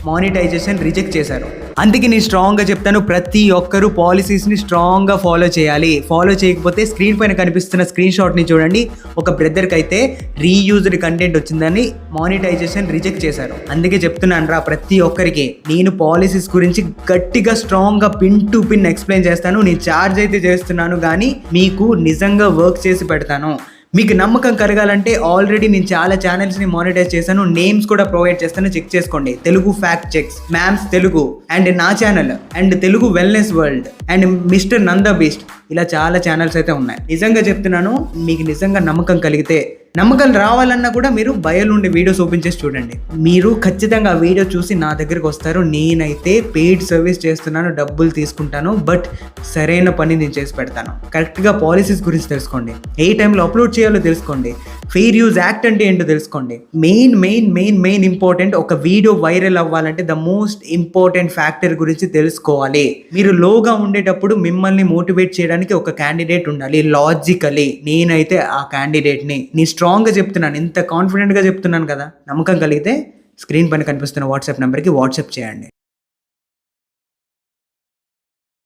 Monetisation reject చేశారు. అందుకే నేను స్ట్రాంగ్గా చెప్తాను, ప్రతి ఒక్కరూ పాలసీస్ని స్ట్రాంగ్గా ఫాలో చేయాలి. ఫాలో చేయకపోతే స్క్రీన్ పైన కనిపిస్తున్న స్క్రీన్ షాట్ని చూడండి. ఒక బ్రదర్కి అయితే రీయూజ్డ్ కంటెంట్ వచ్చిందని మానిటైజేషన్ రిజెక్ట్ చేశారు. అందుకే చెప్తున్నాను రా, ప్రతి ఒక్కరికి నేను పాలసీస్ గురించి గట్టిగా స్ట్రాంగ్గా పిన్ టు పిన్ ఎక్స్ప్లెయిన్ చేస్తాను. నేను ఛార్జ్ అయితే చేస్తున్నాను కానీ మీకు నిజంగా వర్క్ చేసి పెడతాను. మీకు నమ్మకం కలగాలంటే ఆల్రెడీ నేను చాలా ఛానల్స్ని మానిటైజ్ చేశాను, నేమ్స్ కూడా ప్రొవైడ్ చేస్తాను, చెక్ చేసుకోండి. తెలుగు ఫ్యాక్ట్ చెక్స్, మ్యామ్స్ తెలుగు, అండ్ నా channel, and Telugu wellness world, and mister Nanda beast, ఇలా చాలా ఛానల్స్ అయితే ఉన్నాయి. నిజంగా చెప్తున్నాను, మీకు నిజంగా నమ్మకం కలిగితే, నమ్మకం రావాలన్నా కూడా మీరు బయోలో ఉండే వీడియోస్ ఓపెన్ చేసి చూడండి. మీరు ఖచ్చితంగా ఆ వీడియో చూసి నా దగ్గరికి వస్తారు. నేనైతే పెయిడ్ సర్వీస్ చేస్తున్నాను, డబ్బులు తీసుకుంటాను, బట్ సరైన పని నేను చేసి పెడతాను. కరెక్ట్గా పాలసీస్ గురించి తెలుసుకోండి, ఏ టైంలో అప్లోడ్ చేయాలో తెలుసుకోండి, ఫెయిర్ యూజ్ యాక్ట్ అంటే ఏంటో తెలుసుకోండి. మెయిన్ ఇంపార్టెంట్, ఒక వీడియో వైరల్ అవ్వాలంటే ద మోస్ట్ ఇంపార్టెంట్ ఫ్యాక్టర్ గురించి తెలుసుకోవాలి. మీరు లోగా ఉండేటప్పుడు మిమ్మల్ని మోటివేట్ చేయడానికి ఒక క్యాండిడేట్ ఉండాలి లాజికలీ. నేనైతే ఆ క్యాండిడేట్ని స్ట్రాంగ్గా చెప్తున్నాను, ఇంత కాన్ఫిడెంట్గా చెప్తున్నాను కదా. నమ్మకం కలిగితే స్క్రీన్ పైన కనిపిస్తున్న వాట్సాప్ నెంబర్కి వాట్సాప్ చేయండి.